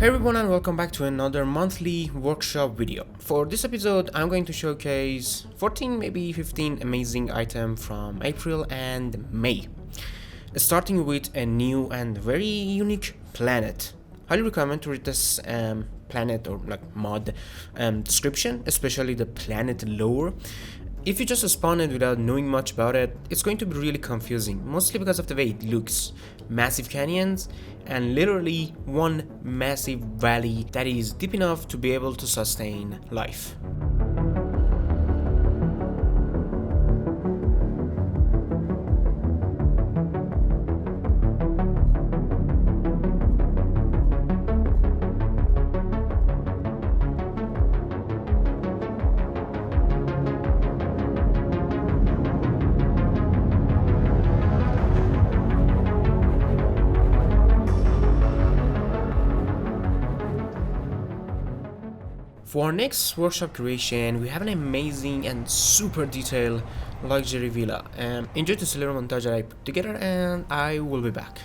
Hey everyone and welcome back to another monthly workshop video. For this episode I'm going to showcase 14 maybe 15 amazing items from April and May. Starting with a new and very unique planet. Highly recommend to read this planet or mod description, especially the planet lore. If you just spawn it without knowing much about it, it's going to be really confusing, mostly because of the way it looks. Massive canyons and literally one massive valley that is deep enough to be able to sustain life. For our next workshop creation, we have an amazing and super detailed luxury villa. Enjoy the cellular montage that I put together and I will be back.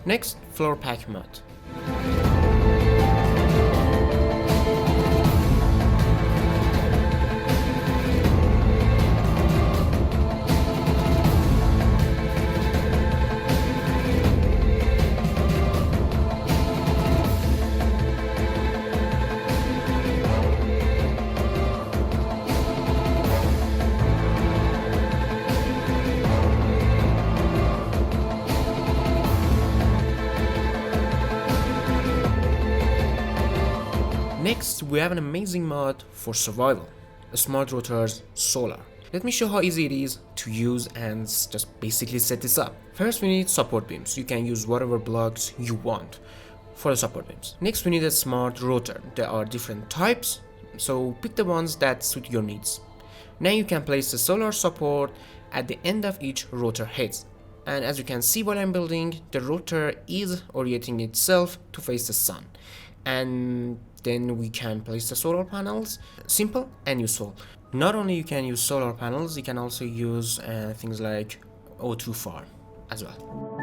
Next, floor pack mod. we have an amazing mod for survival, Smart Rotors Solar. Let me show how easy it is to use and just basically set this up. First we need support beams. You can use whatever blocks you want for the support beams. Next we need a smart rotor. There are different types, so pick the ones that suit your needs. Now you can place the solar support at the end of each rotor heads. And as you can see while I'm building, the rotor is orienting itself to face the sun. And then we can place the solar panels. Simple and useful. Not only you can use solar panels, you can also use things like O2 farm as well.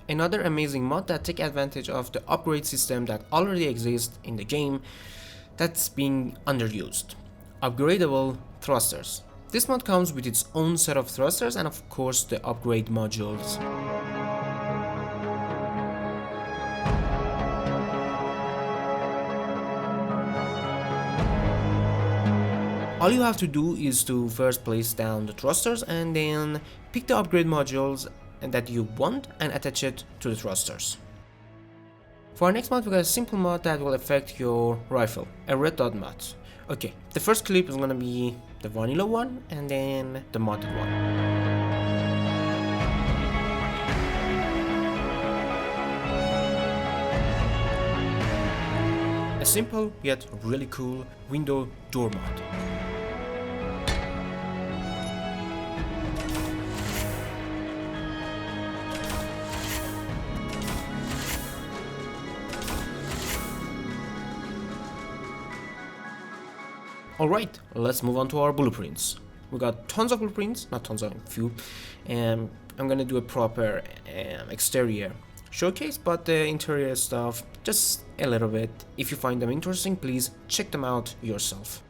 Another amazing mod that takes advantage of the upgrade system that already exists in the game that's being underused. Upgradeable thrusters. This mod comes with its own set of thrusters and of course the upgrade modules. All you have to do is to first place down the thrusters and then pick the upgrade modules that you want and attach it to the thrusters. For our next mod we got a simple mod that will affect your rifle, a red dot mod. Okay, the first clip is gonna be the vanilla one and then the modded one. A simple yet really cool window door mod. Alright, let's move on to our blueprints. We got tons of blueprints, not tons of, few. I'm gonna do a proper exterior showcase, but the interior stuff, just a little bit. If you find them interesting, please check them out yourself.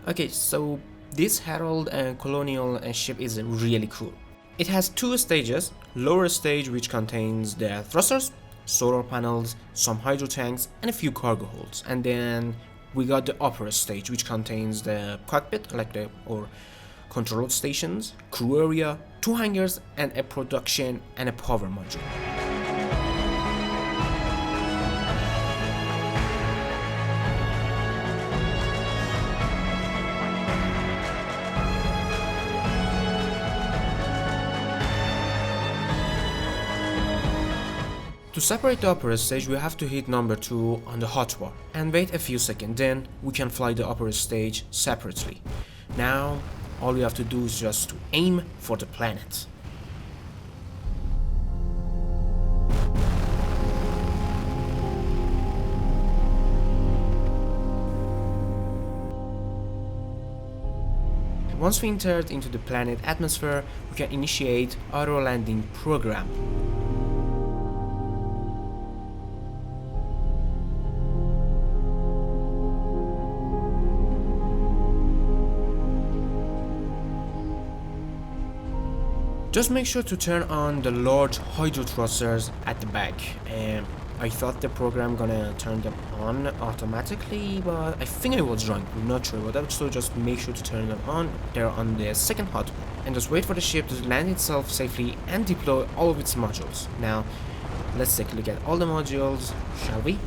Okay, so this Herald and Colonial ship is really cool. It has two stages, lower stage which contains the thrusters, solar panels, some hydro tanks and a few cargo holds, and then we got the upper stage which contains the cockpit, or control stations, crew area, two hangars and a production and a power module. To separate the upper stage, we have to hit number 2 on the hotbar and wait a few seconds, then we can fly the upper stage separately. Now, all we have to do is just to aim for the planet. Once we entered into the planet atmosphere, we can initiate auto landing program. Just make sure to turn on the large hydro thrusters at the back. I thought the program gonna turn them on automatically, but I think I was wrong. I'm not sure about that, so just make sure to turn them on. They're on the second hot, and just wait for the ship to land itself safely and deploy all of its modules. Now, let's take a look at all the modules, shall we?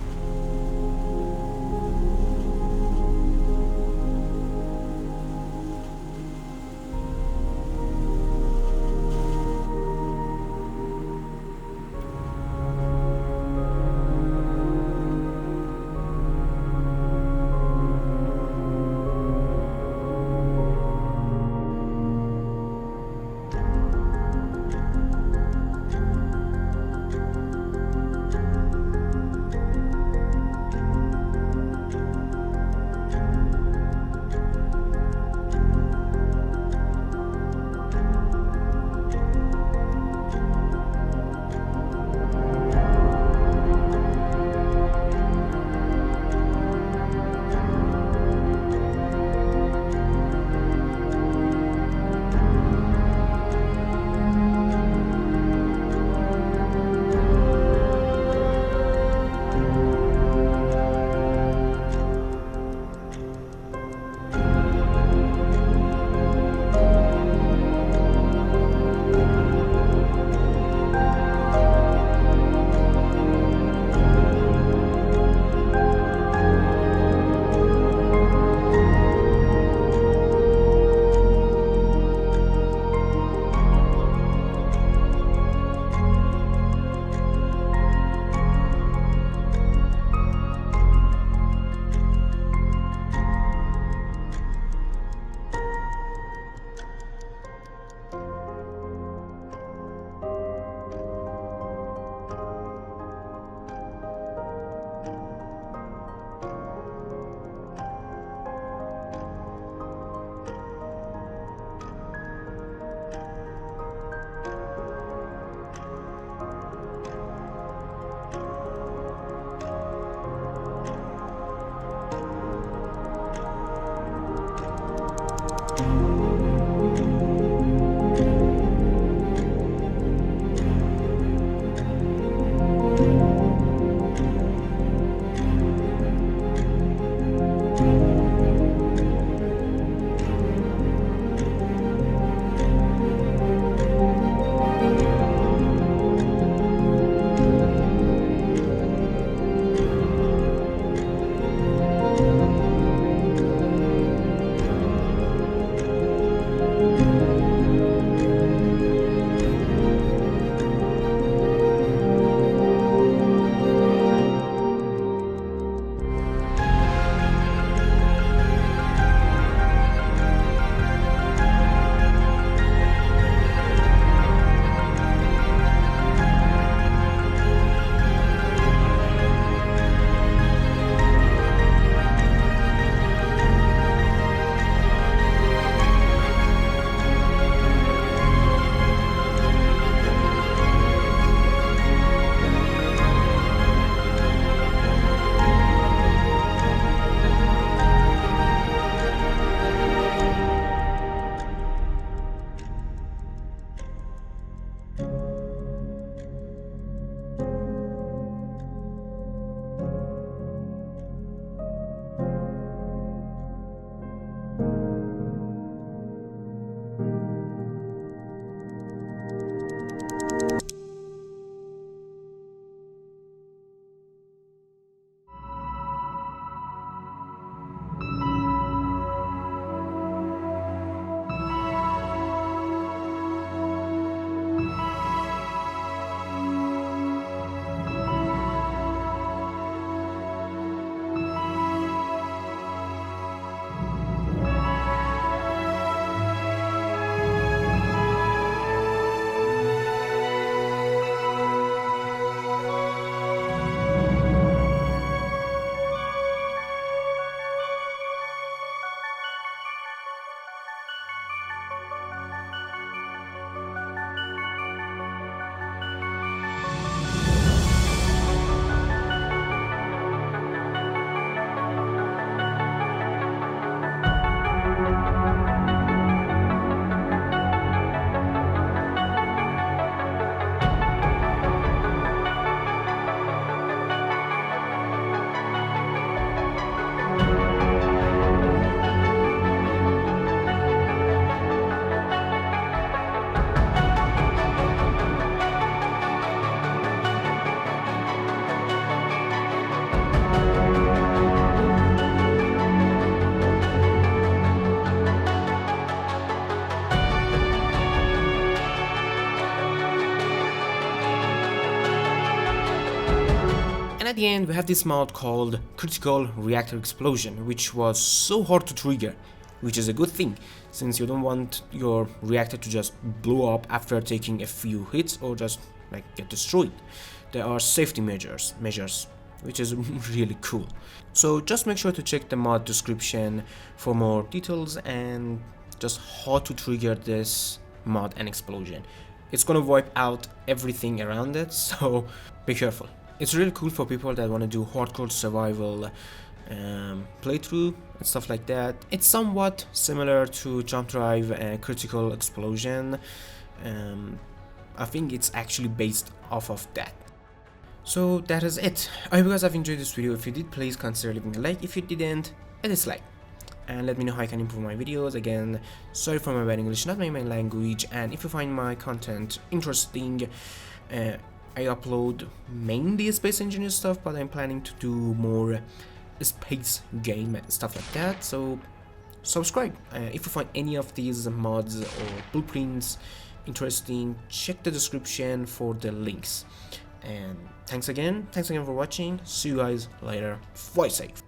the end, we have this mod called Critical Reactor Explosion, which was so hard to trigger, which is a good thing, since you don't want your reactor to just blow up after taking a few hits or just like get destroyed. There are safety measures, which is really cool. So just make sure to check the mod description for more details and just how to trigger this mod and explosion. It's gonna wipe out everything around it, so be careful. It's really cool for people that want to do hardcore survival playthrough and stuff like that. It's somewhat similar to Jump Drive Critical Explosion. I think it's actually based off of that. So that is it. I hope you guys have enjoyed this video. If you did, please consider leaving a like. If you didn't, a dislike. And let me know how I can improve my videos. Again, sorry for my bad English, not my main language. And if you find my content interesting, I upload mainly space engineer stuff, but I'm planning to do more space game and stuff like that. So subscribe. If you find any of these mods or blueprints interesting, check the description for the links. And thanks again for watching. See you guys later. Fly safe.